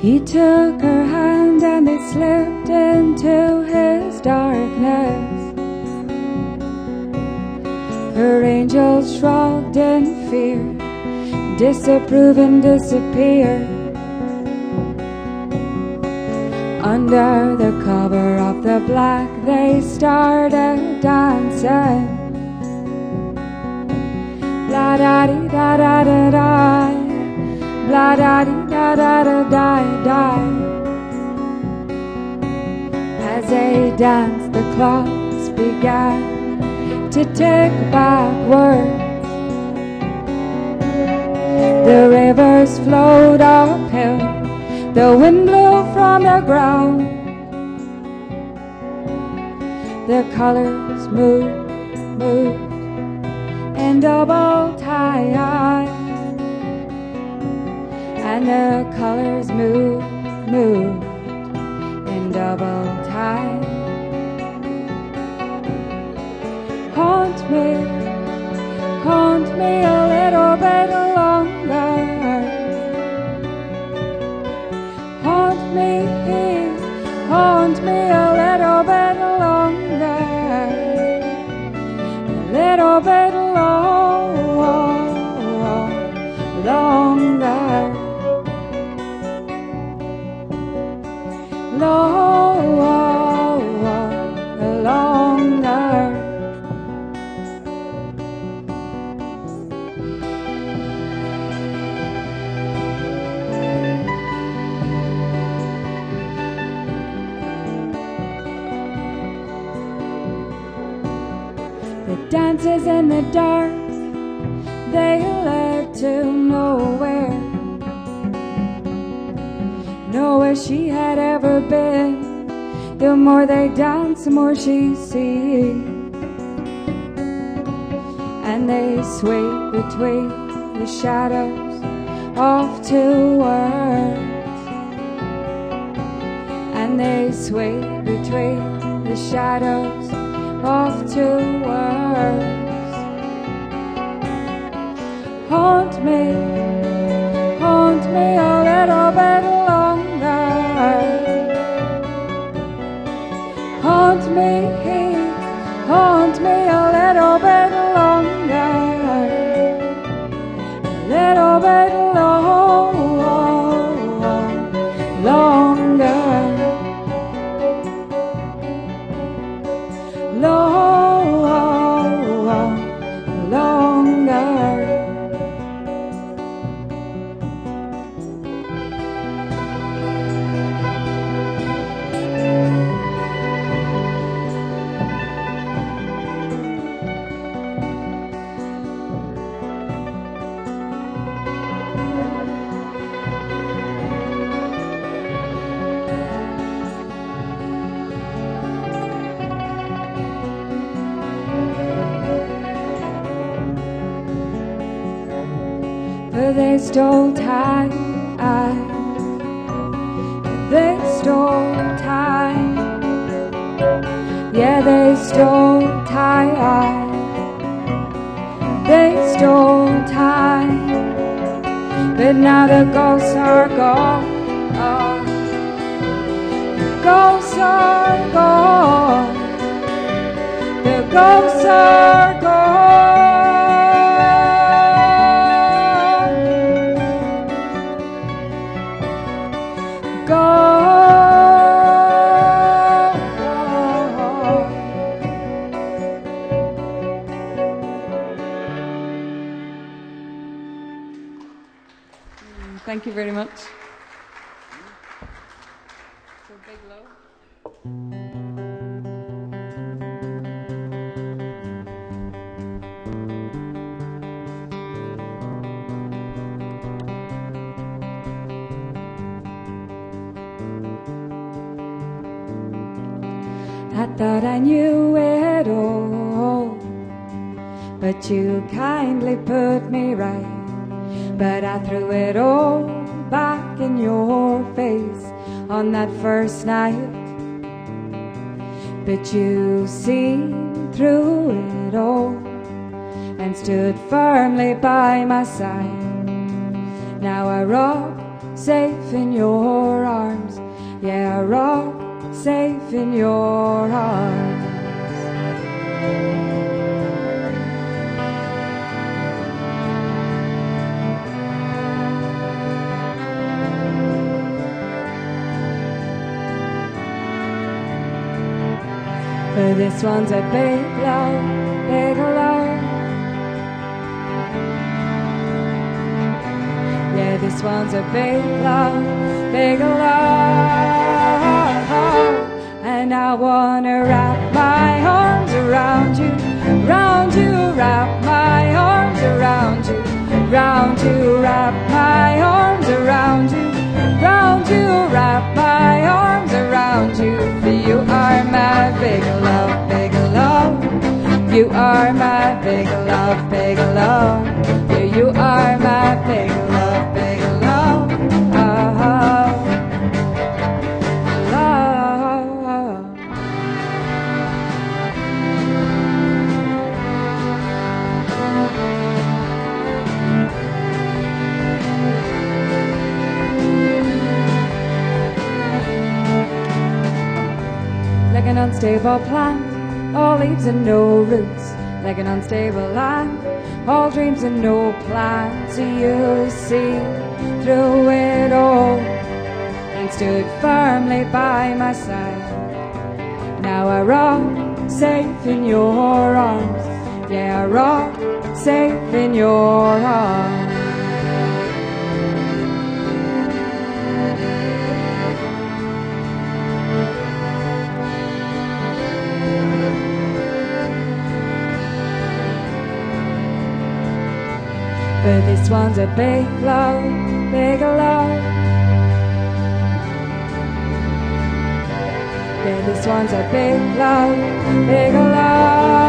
He took her hand and they slipped into his darkness. Her angels shrugged in fear, disapprove and disappear. Under the cover of the black they started dancing. Blah da dee da da da da, blah da dee da da da da da. As they danced the clocks began to tick backwards. The rivers flowed uphill, the wind blew from the ground. The colors moved, moved in double time, and the colors moved, moved in double time. Haunt me a little bit longer. Haunt me a little bit longer. A little bit longer. Longer. The dances in the dark, they led to nowhere. Nowhere she had ever been. The more they dance, the more she sees. And they sway between the shadows of two worlds. And they sway between the shadows of two worlds. Haunt me a little bit longer. Haunt me a little bit longer. A little bit longer. They stole time, they stole time, yeah, they stole time, they stole time, but now the ghosts are gone, the ghosts are gone, the ghosts are gone. Thank you very much. So big low. I thought I knew it all, but you kindly put me right. But I threw it all back in your face on that first night. But you seen through it all and stood firmly by my side. Now I rock safe in your arms. Yeah, I rock safe in your arms. But this one's a big love, big love. Yeah, this one's a big love, big love. And I wanna wrap my arms around you, round you, wrap my arms around you, round you, wrap my arms around you, round you, wrap my arms around you. For you are my big love, big love. You are my big love, big love. Yeah, you are my big love, big love. Love. Like an unstable plant, all leaves and no roots. Like an unstable land, all dreams and no plans. So you see through it all and stood firmly by my side. Now I rock safe in your arms. Yeah, I rock safe in your arms. But this one's a big love, big love. Yeah, this one's a big love, big love.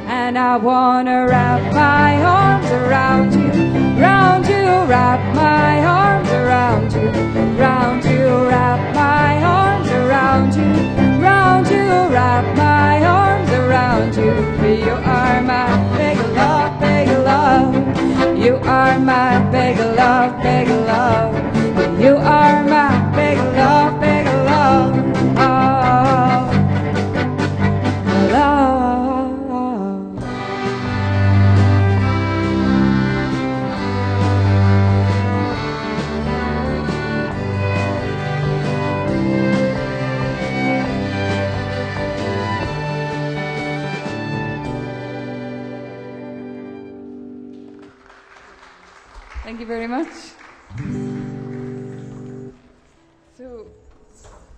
And I wanna wrap my arms around you, round you, wrap my arms around you, round you, wrap my arms around you, round you, wrap my arms around you. For you are my big love, big love. You are my big love, big love. You are my big love, big love. Oh, love. Thank you very much. So,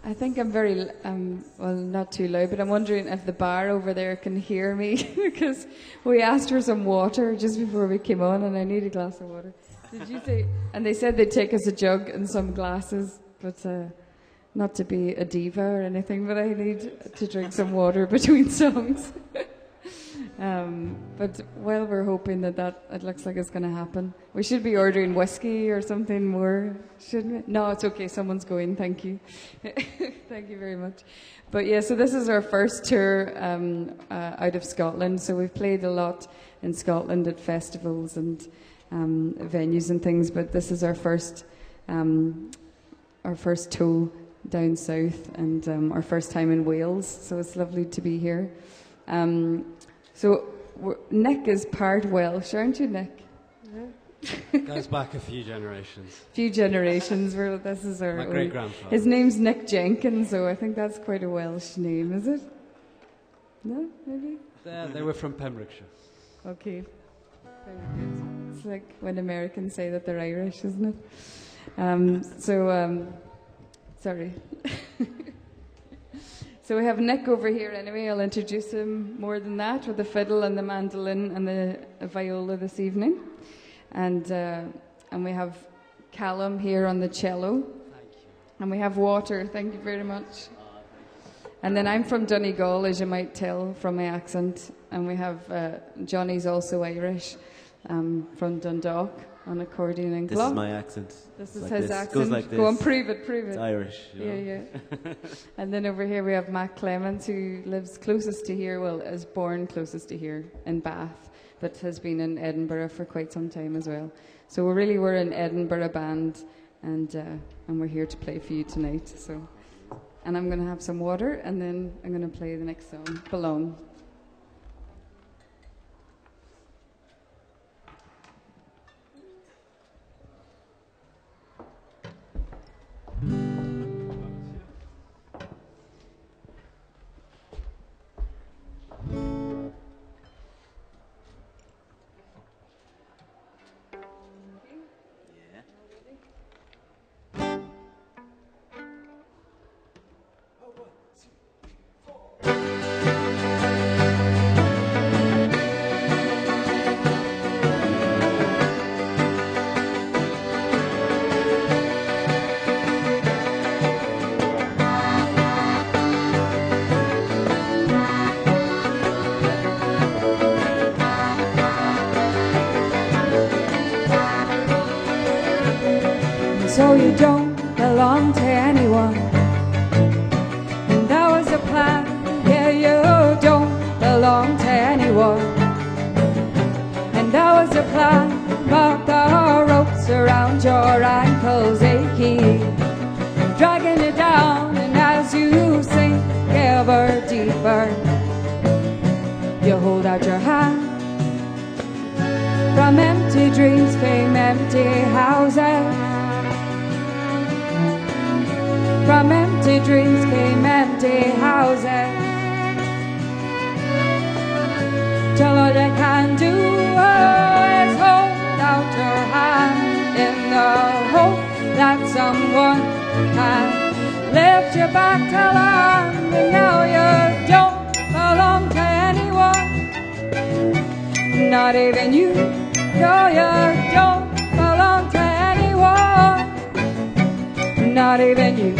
I think I'm very, well, not too loud, but I'm wondering if the bar over there can hear me because we asked for some water just before we came on and I need a glass of water. Did you say? And they said they'd take us a jug and some glasses, but not to be a diva or anything, but I need to drink some water between songs. But while we're hoping that it looks like it's going to happen, we should be ordering whiskey or something more, shouldn't we? No, it's okay. Someone's going. Thank you. Thank you very much. But yeah, so this is our first tour out of Scotland. So we've played a lot in Scotland at festivals and venues and things. But this is our first tour down south and our first time in Wales. So it's lovely to be here. So Nick is part Welsh, aren't you, Nick? Goes back a few generations. Few generations. This is our. My great grandfather. His name's Nick Jenkins, so I think that's quite a Welsh name, is it? No, maybe. They were from Pembrokeshire. Okay. Very good. It's like when Americans say that they're Irish, isn't it? Sorry. So we have Nick over here anyway. I'll introduce him more than that with the fiddle and the mandolin and the viola this evening. And we have Callum here on the cello. Thank you. And we have Water. Thank you very much. And then I'm from Donegal, as you might tell from my accent. And we have Johnny's also Irish, from Dundalk on accordion and This club. is my accent. This is like his this. accent. Goes like this. Go on, prove it. It's Irish. You know? Yeah. And then over here we have Matt Clements, who lives closest to here, well, is born closest to here in Bath, but has been in Edinburgh for quite some time as well. So we're an Edinburgh band, and we're here to play for you tonight. So, and I'm going to have some water, and then I'm going to play the next song, Belong. So you don't belong to anyone, and that was the plan. Yeah, you don't belong to anyone, and that was the plan. But the ropes around your ankles achy, dragging you down, and as you sink ever deeper, you hold out your hand. From empty dreams came empty houses. From empty dreams came empty houses. Till all you can do is hold out your hand in the hope that someone can lift you back to land. And now you don't belong to anyone, not even you. No, you don't belong to anyone, not even you.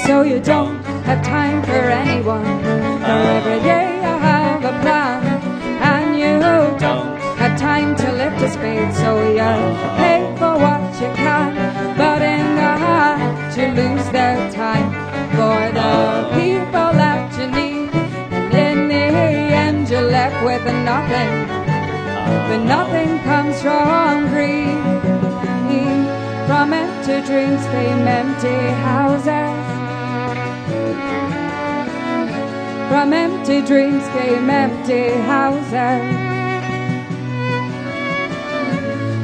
So you don't have time for anyone, for every day you have a plan, and you don't have time to lift a spade, so you pay for what you can, but in the heart you lose their time for the people that you need, and in the end you're left with nothing, but nothing comes from greed. From empty dreams came empty houses. From empty dreams came empty houses.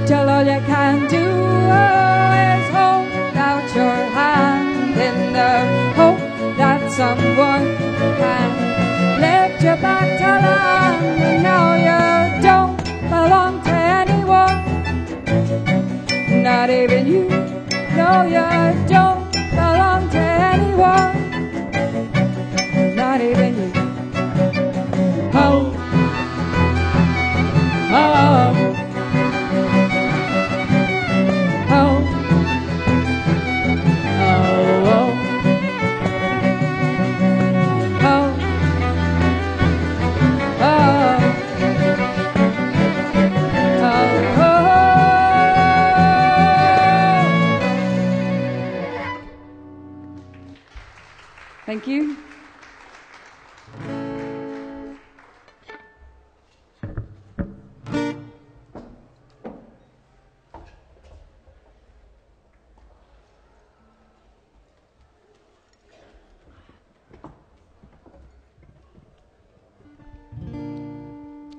Till all you can do is hold out your hand in the hope that someone can lift you back to land. And now you don't belong to anyone, not even you. No, you don't belong to anyone, not even you. Oh, oh, oh, oh, oh, Thank you.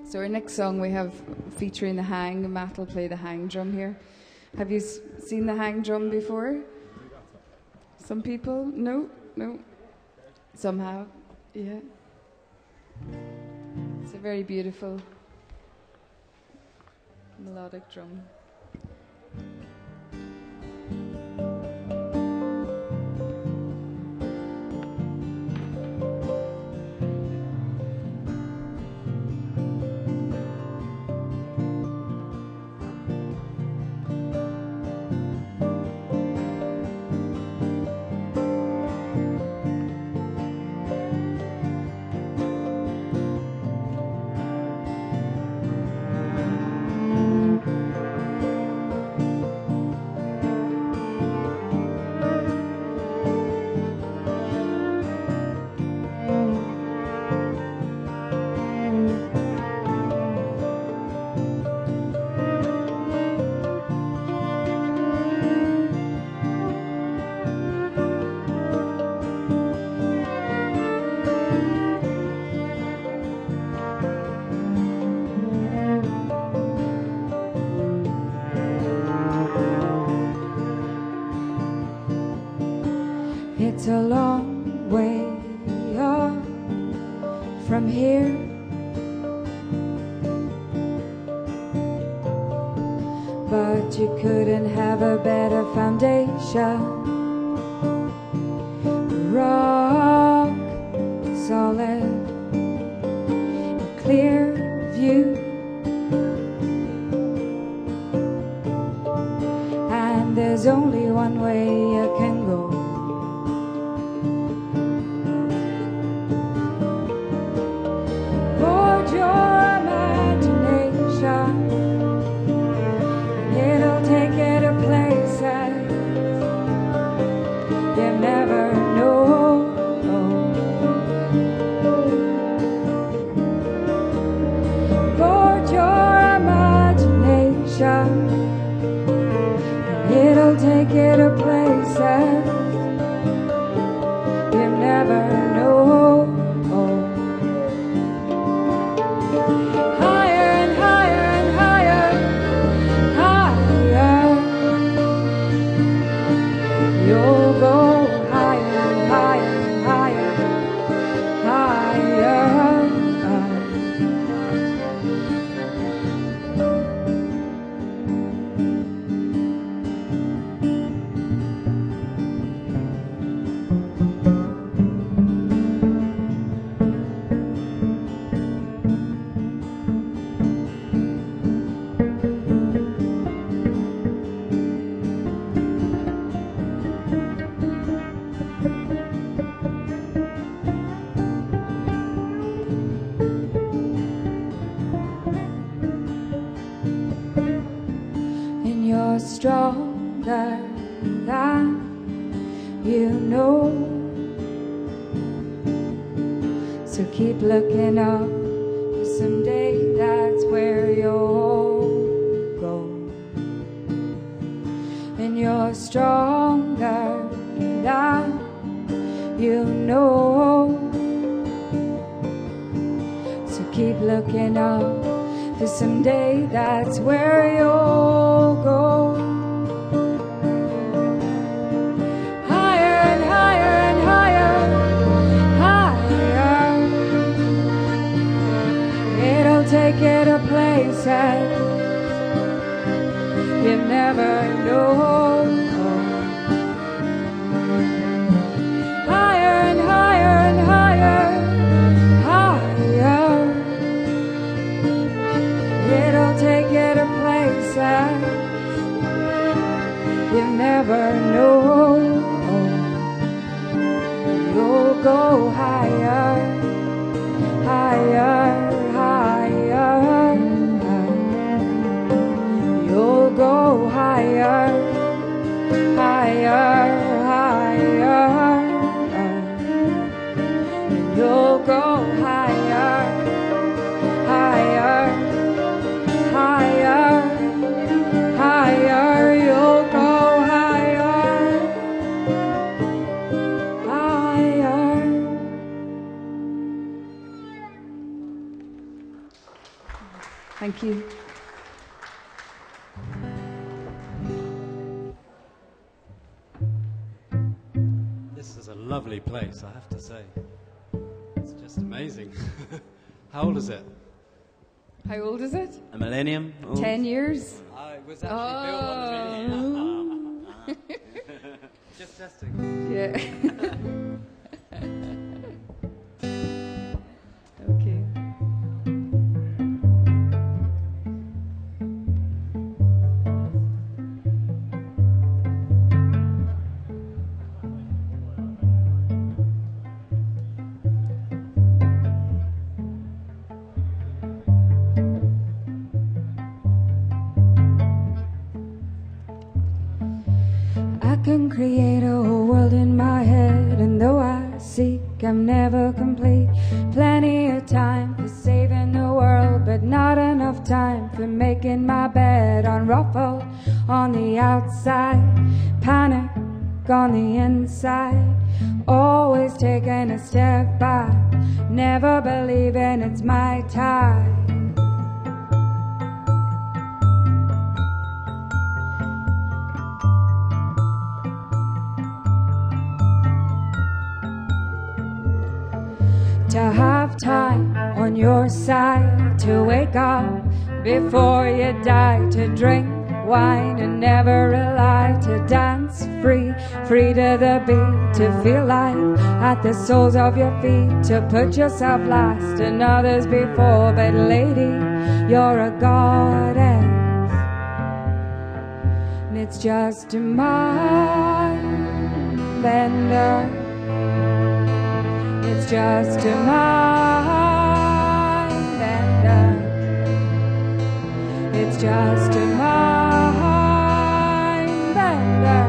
So our next song we have featuring the hang. Matt will play the hang drum here. Have you seen the hang drum before? Some people? No? No? Somehow? Yeah. It's a very beautiful melodic drum. I'm here. But you couldn't have a better foundation. Rock solid, a clear view, and there's only one way you can go. Board your imagination, it'll take you to places you never know. Board your imagination, it'll take you to places you never know. Higher and higher and higher, higher. You'll go higher and higher and higher, higher. And you're stronger than you know. So keep looking up, 'cause someday that's where you'll go. And you're stronger than you know. So keep looking up, 'cause someday that's where you'll go. Higher and higher and higher, higher. It'll take you to places you never know. Higher and higher and higher, higher. It'll take you to places you never know. You'll go higher, higher, higher. You'll go higher, higher, higher. You'll go higher, higher, higher, higher. You'll go higher, higher. Thank you. This is a lovely place, I have to say. It's just amazing. How old is it? How old is it? A millennium? Oh. 10 years. I was actually built on the video. Just testing. Yeah. Okay. I can create a whole world in my head, and though I seek, I'm never complete. Plenty of time for saving the world, but not enough time for making my bed. Unruffled on the outside, panic on the inside. Always taking a step back, never believing it's my time. To have time your side, to wake up before you die, to drink wine and never rely, to dance free, free to the beat, to feel life at the soles of your feet, to put yourself last and others before. But lady, you're a goddess, and it's just a mind bender. It's just a mind bender. It's just a mind bender.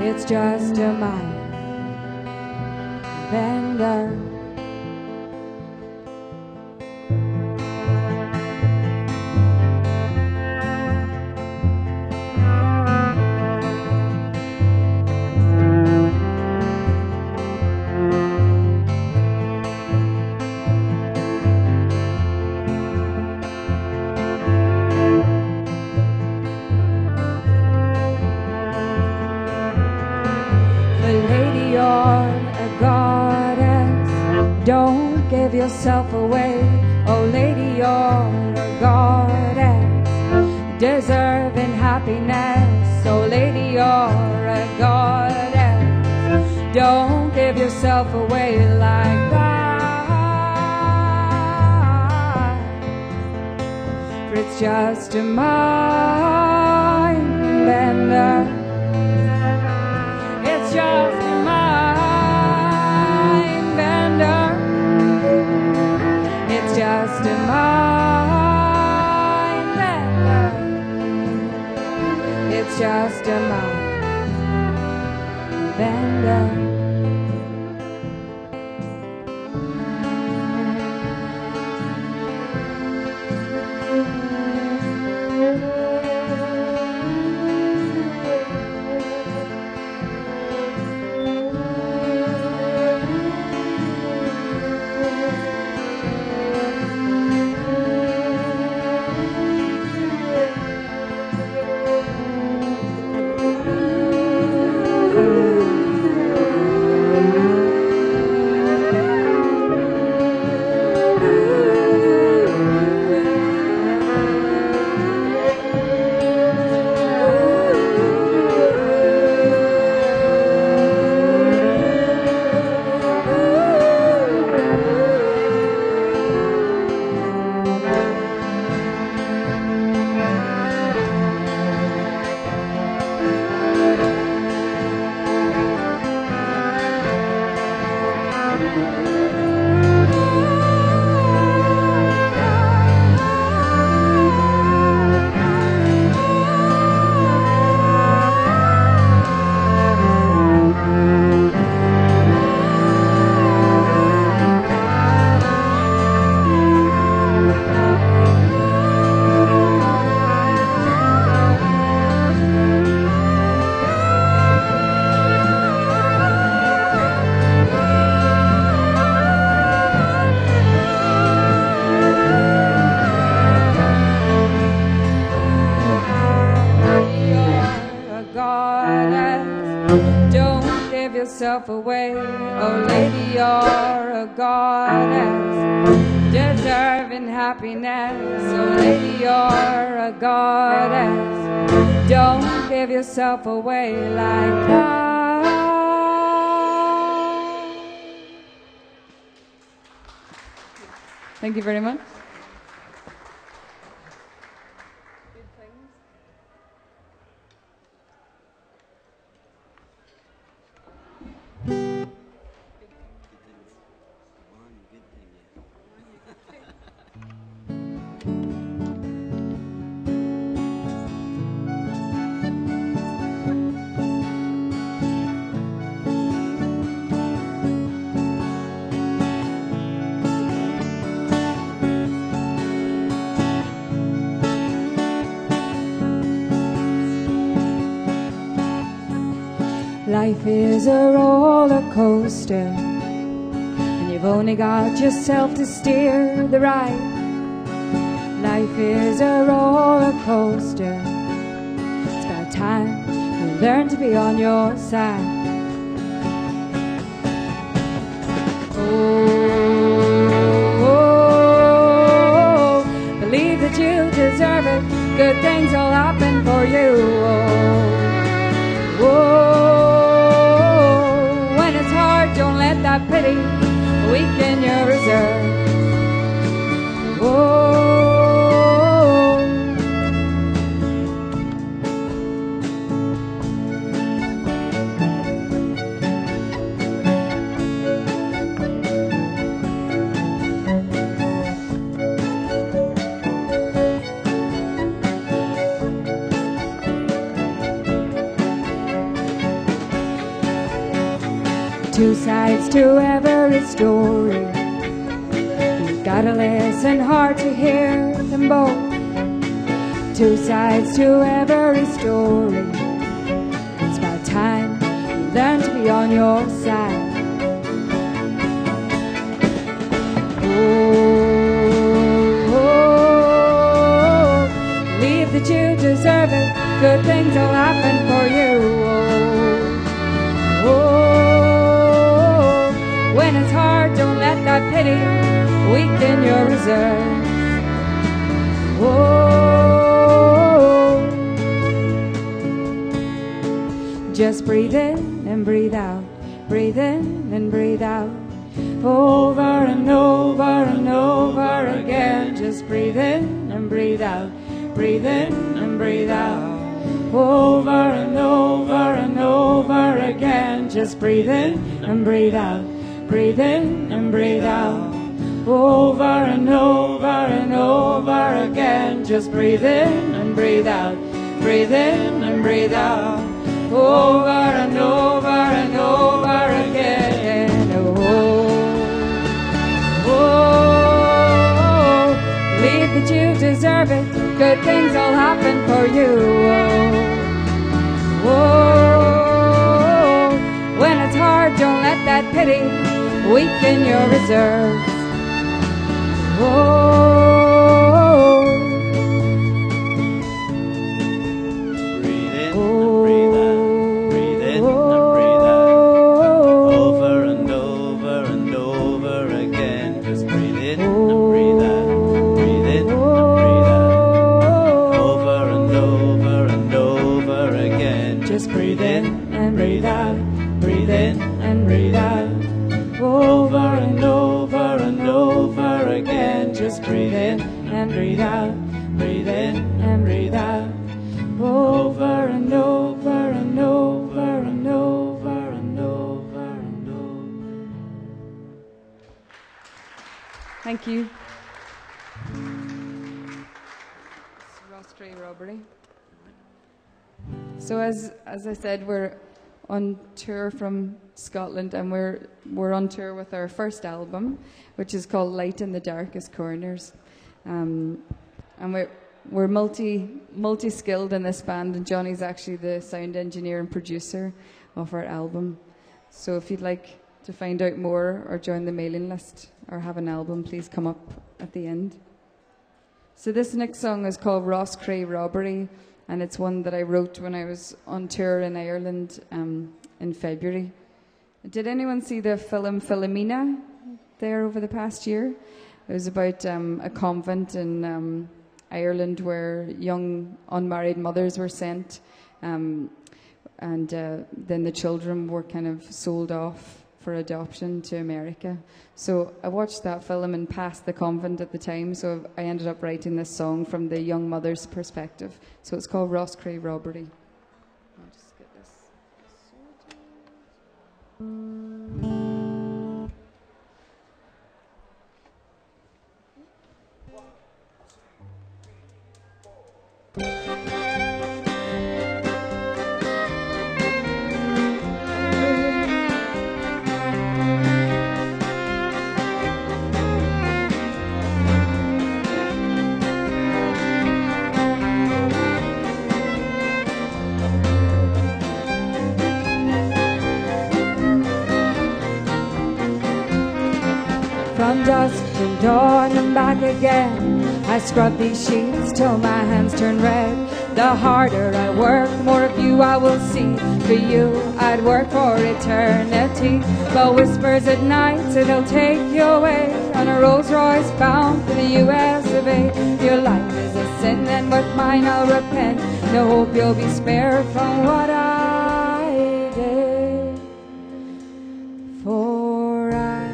It's just a mind bender. Don't give yourself away, oh lady, you're a goddess, deserving happiness, oh lady, you're a goddess. Don't give yourself away like that, for it's just a mind bender. It's just a mind bender. It's just a mind bender. It's just a mind bender. Away, oh lady, you're a goddess, deserving happiness, oh lady, you're a goddess. Don't give yourself away like that. Thank you very much. Life is a roller coaster, and you've only got yourself to steer the ride. Life is a roller coaster. It's about time you learn to be on your side. Oh. weaken your reserve. Oh. 2 sides to every story. You've gotta listen hard to hear them both. 2 sides to every story. It's about time you learn to be on your side. Oh, believe that you deserve it. Good things will happen for you. When it's hard, don't let that pity weaken your reserve. Oh, just breathe in and breathe out, breathe in and breathe out, over and over and over again. Just breathe in and breathe out, breathe in and breathe out, over and over and over again. Just breathe in and breathe out, breathe in and breathe out, over and over and over again. Just breathe in and breathe out, breathe in and breathe out, over and over and over again. Oh, oh, believe that you deserve it. Good things will happen for you. Oh, oh, when it's hard, don't let that pity weaken your reserves. Oh, breathe in and breathe out, breathe in and breathe out, over and over and over again. Just breathe in and breathe out, breathe in and breathe out, over and over and over again. Just breathe in and breathe out, breathe in and breathe out, over and over and over again. Just breathe in and breathe out, breathe in and breathe out, over and over and over and over and over and over. thank you. Rostray robbery. So as I said, we're on tour from Scotland, and we're on tour with our first album, which is called Light in the Darkest Corners, and we're multi-skilled in this band, and Johnny's actually the sound engineer and producer of our album. So if you'd like to find out more or join the mailing list or have an album, please come up at the end. So this next song is called Rostray Robbery, and it's one that I wrote when I was on tour in Ireland in February. Did anyone see the film Philomena there over the past year? It was about a convent in Ireland where young unmarried mothers were sent, and then the children were kind of sold off for adoption to America. So I watched that film and passed the convent at the time, so I ended up writing this song from the young mother's perspective. So it's called Rostray Robbery. I'll just get this From dusk to dawn and back again, I scrub these sheets till my hands turn red. The harder I work, more of you I will see. For you, I'd work for eternity. But whispers at night, so they'll take you away on a Rolls Royce bound for the US of A. Your life is a sin, and with mine I'll repent. No hope you'll be spared from what I did. For I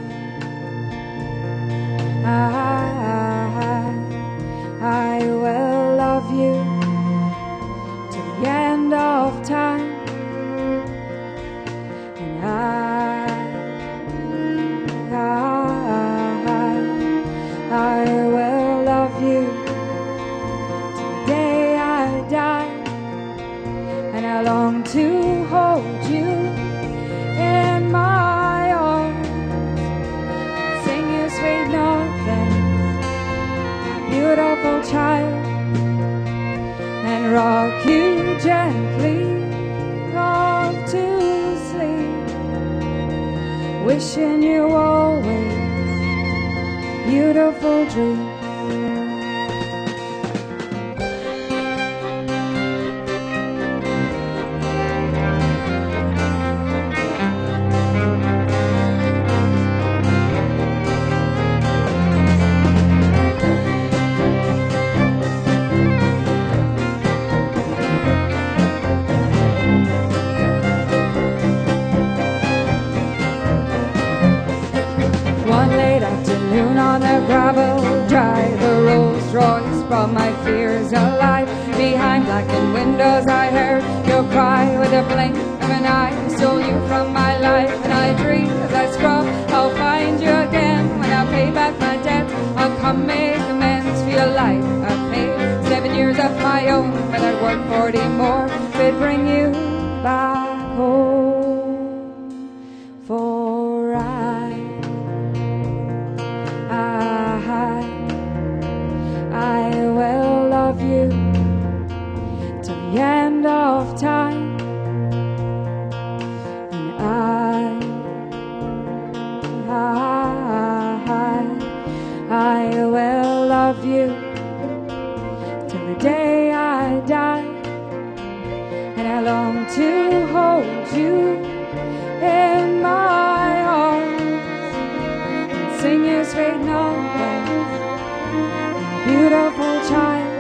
beautiful child, and rock you gently off to sleep, wishing you always beautiful dreams. On the gravel drive, the Rolls Royce brought my fears alive. Behind blackened windows I heard your cry. With a blink of an eye I stole you from my life. And I dream as I scrub I'll find you again. When I pay back my debt I'll come make amends for your life. I've paid 7 years of my own, but I'd work 40 more if it'd bring you back home. For I will love you till the end of time, and I will love you till the day I die, and I long to hold you in my arms and sing your sweet notes, beautiful child,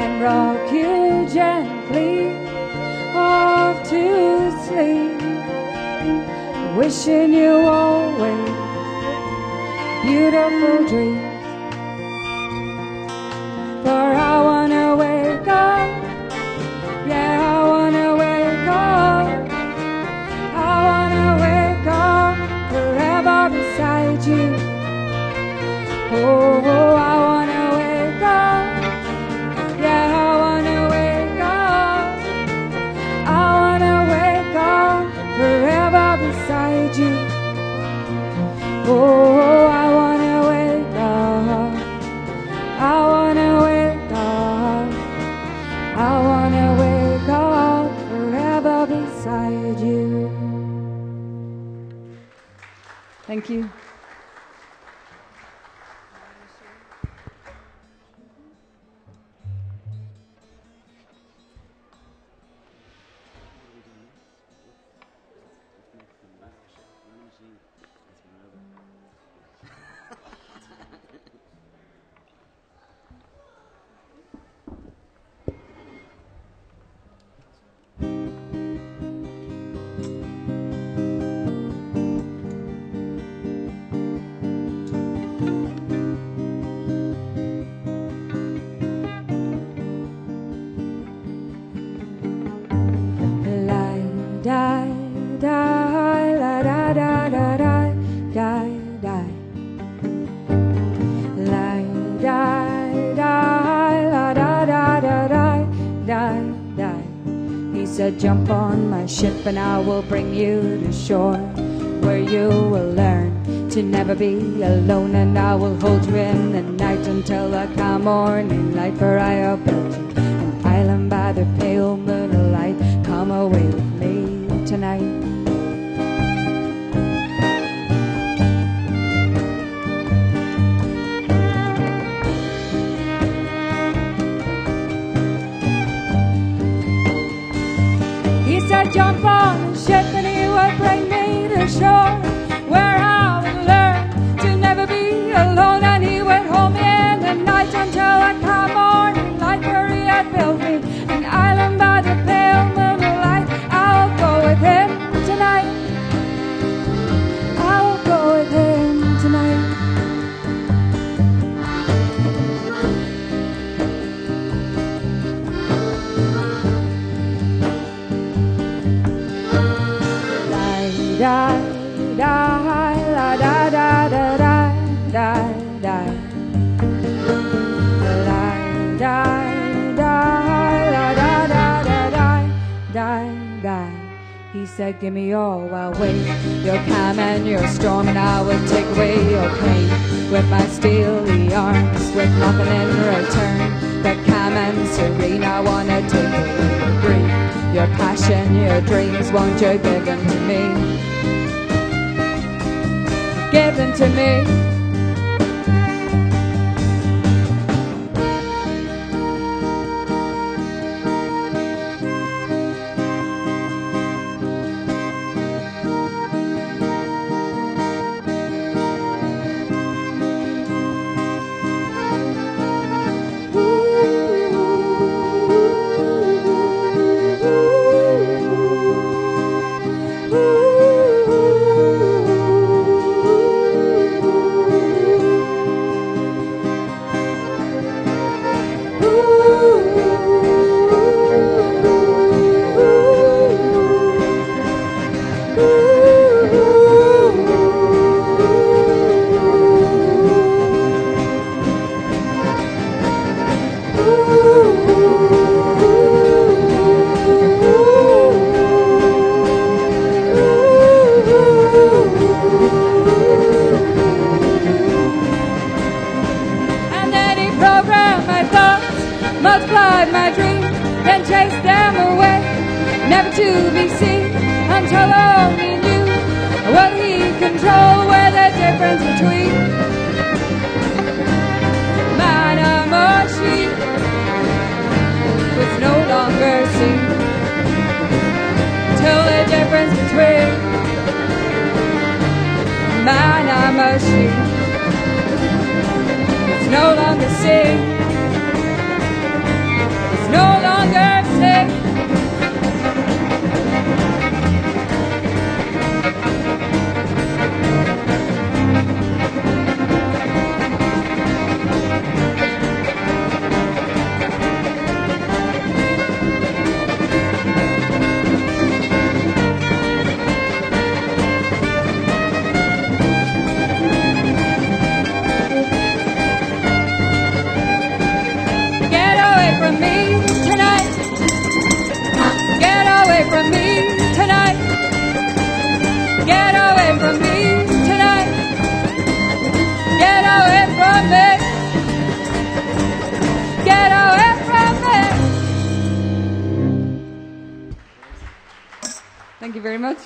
and rock you gently off to sleep, wishing you always beautiful dreams. For I wanna wake up, yeah, I wanna wake up, I wanna wake up forever beside you. Oh, I wanna wake up, yeah, I wanna wake up, I wanna wake up forever beside you. Oh, I wanna wake up, I wanna wake up, I wanna wake up forever beside you. Thank you. Jump on my ship and I will bring you to shore, where you will learn to never be alone, and I will hold you in the night until the calm morning light. For I have built you an island by the pale moonlight. Come away with me tonight. Jump on the ship and he would bring me to shore, where I would learn to never be alone, and he would hold me in the night until I come morning light. Where he had built me an island by the pale moonlight. I'll go with him tonight, I'll go with him tonight. Da da la da da da da da da la da da la da da da da da da. He said, give me all, I'll wait your calm and your storm, and I will take away your pain with my steely arms, with nothing in return but calm and serene. I wanna take a little breathe. Your passion, your dreams, won't you give them to me? Give them to me. Thank you very much.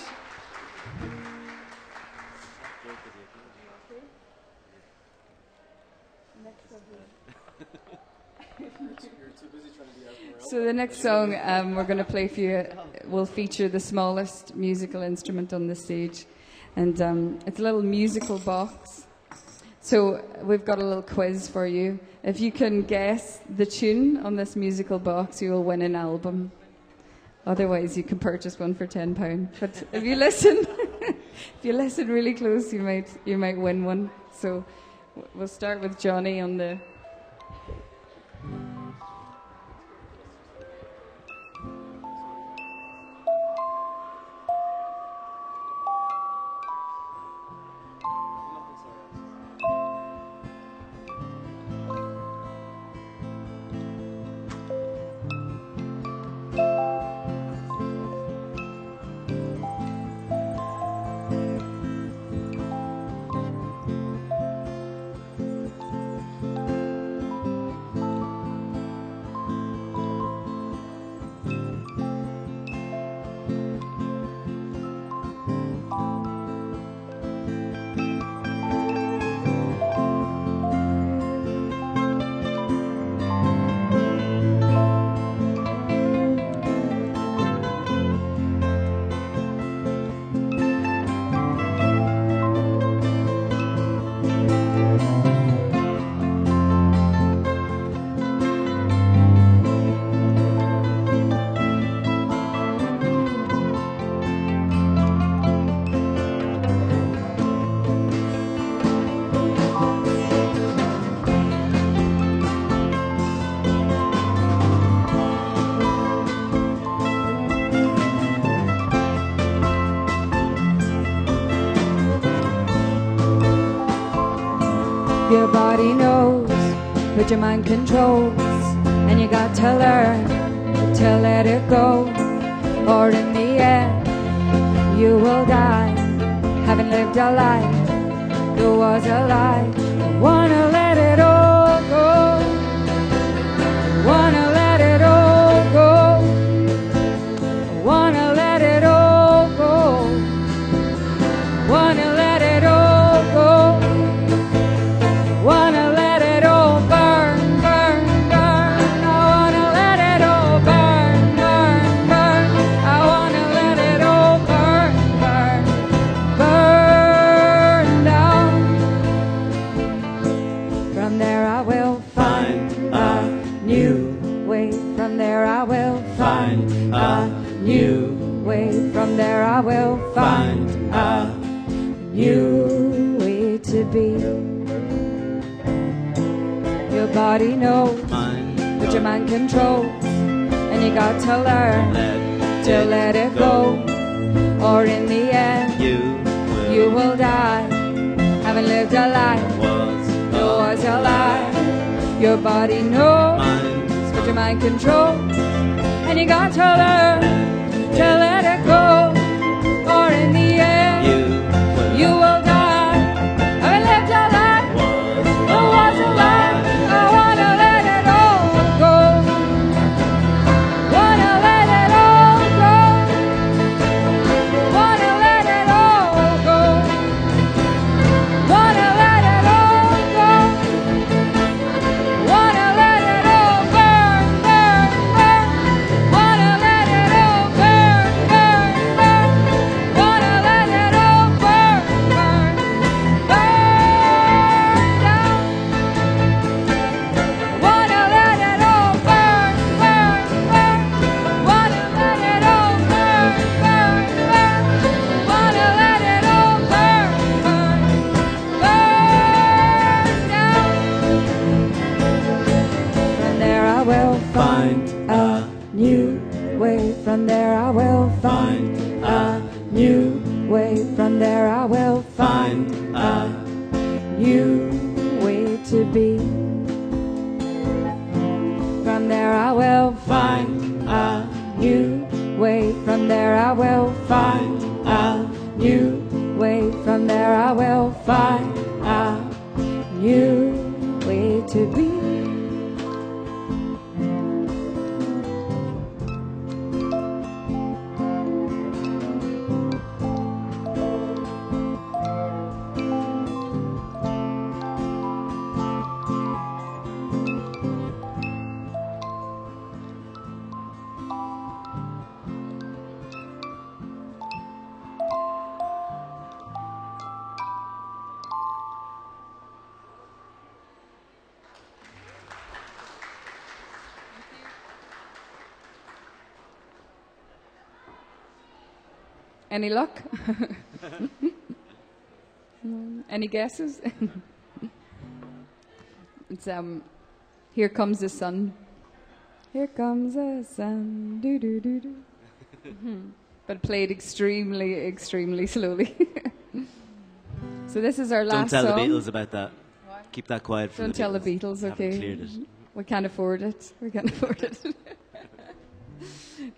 So the next song we're going to play for you will feature the smallest musical instrument on the stage, and it's a little musical box. So we've got a little quiz for you. If you can guess the tune on this musical box, you will win an album. Otherwise, you can purchase one for £10. But if you listen, if you listen really close, you might win one. So we'll start with Johnny on the. Your body knows, but your mind controls, and you got to learn to let it go, or in the end you will die, having lived a life that was a lie. Your body knows, but your mind controls, and you got to learn to let it go, or in the end you will die, having lived a life that was a lie. Your body knows, but your mind controls, and you got to learn to let it go, or in the end you will die, having lived a life that was a lie. I wanna let it all go, wanna let it all go, wanna let it all go, wanna let it all go, wanna let it all burn, burn, burn, wanna let it all burn, burn, burn, wanna let it all burn, burn, burn down, wanna let it all burn, burn, burn, wanna let it all burn, burn, burn, wanna let it all burn, burn, burn down. From there I will find a new way. From there I will find a new way. From there I will find a new way to be. From there I will find a new way. From there I will find a new way. From there I will find a new way to be. Any luck? Any guesses? It's Here Comes the Sun. Here comes the sun. Do do do do. But played extremely, extremely slowly. So this is our last song. Don't tell the Beatles about that. What? Keep that quiet from Don't tell the Beatles, okay? Haven't cleared it. We can't afford it. We can't afford it.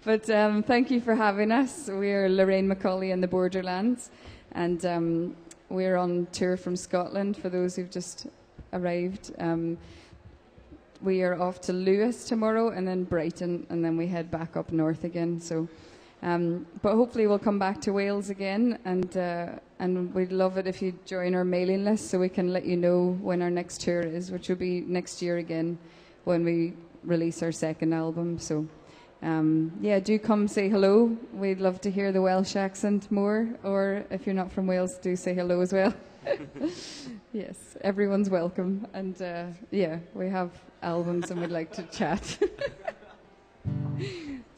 But thank you for having us. We're Lorraine, McCaulay and the Borderlands. And we're on tour from Scotland for those who've just arrived. We are off to Lewis tomorrow and then Brighton, and then we head back up north again. So, but hopefully we'll come back to Wales again, and we'd love it if you join our mailing list so we can let you know when our next tour is, which will be next year again when we release our second album. So, yeah, do come say hello. We'd love to hear the Welsh accent more, or if you're not from Wales, do say hello as well. Yes, everyone's welcome, and yeah, we have albums and we'd like to chat.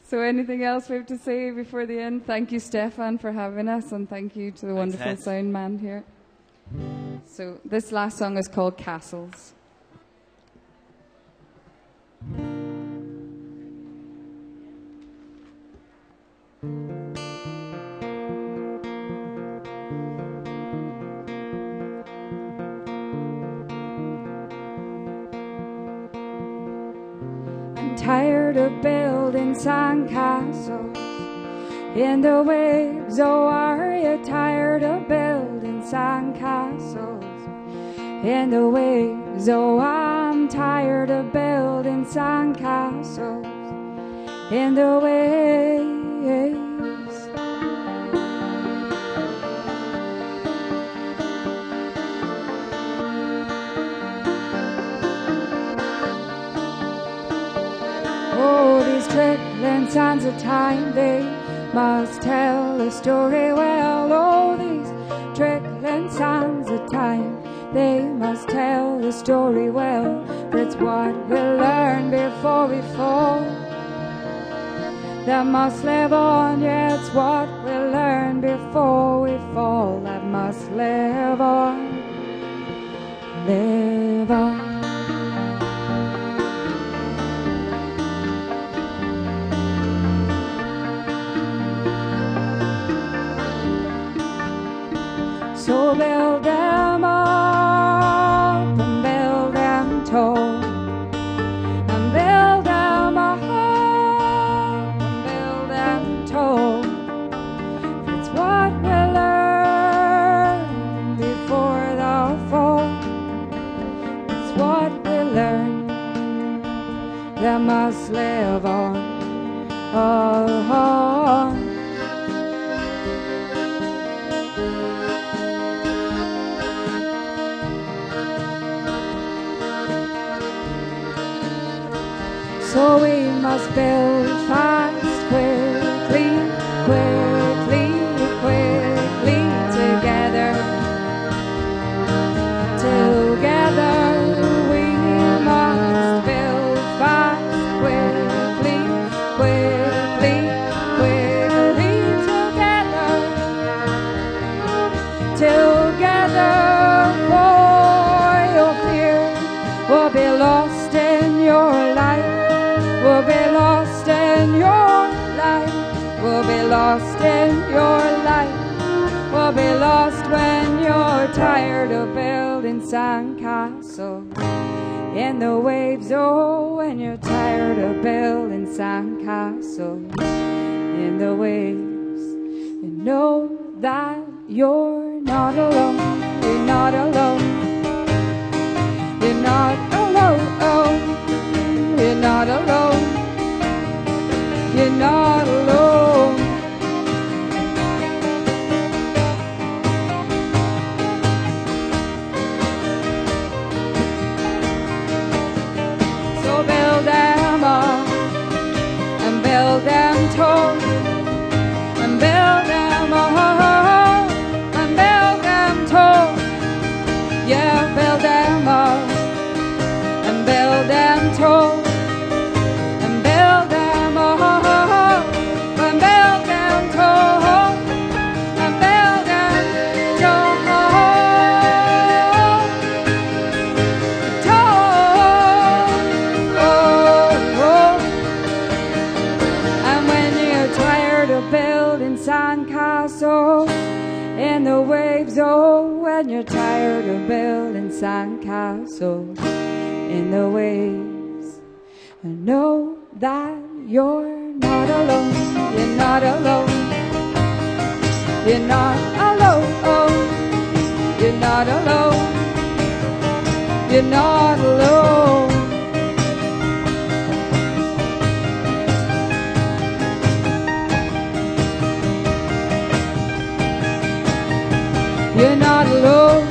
So anything else we have to say before the end? Thank you, Stefan, for having us, and thank you to the wonderful sound man here. So this last song is called Castles. Tired of building sandcastles in the waves. Oh, are you tired of building sandcastles in the waves? Oh, I'm tired of building sandcastles in the waves. Oh, these trickling sands of time, they must tell a story well. Oh, these trickling sands of time, they must tell the story well. For it's what we'll learn before we fall that must live on. Yeah, it's what we'll learn before we fall that must live on. live on. So build them up and build them tall, and build them up and build them tall. It's what we learn before the fall. It's what we learn that must live on. So we must build fast, quickly, quickly, quickly, together. Together we must build fast, quickly, quickly, quickly, together. Together, for your fear will be lost in your life. We'll be lost in your life. We'll be lost in your life. We'll be lost when you're tired of building sandcastles in the waves. Oh, when you're tired of building sandcastles in the waves, you know that you're not alone. You're not alone. You're not alone. You're not alone. You're not alone. So build them up and build them tall, and build them up and build them tall. Yeah, build them up and build them tall. In the waves, oh, when you're tired of building sandcastles in the waves, I know that you're not alone. You're not alone. You're not alone. You're not alone. You're not alone. You're not alone. You're not alone.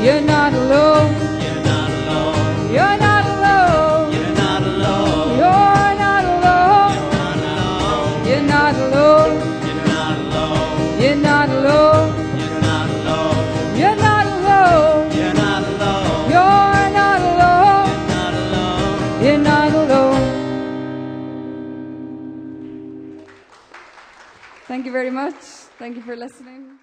You're not alone. You're not alone. You're not alone. You're not alone. You're not alone. You're not alone. You're not alone. You're not alone. You're not alone. You're not alone. You're not alone. You're not alone. Thank you very much. Thank you for listening.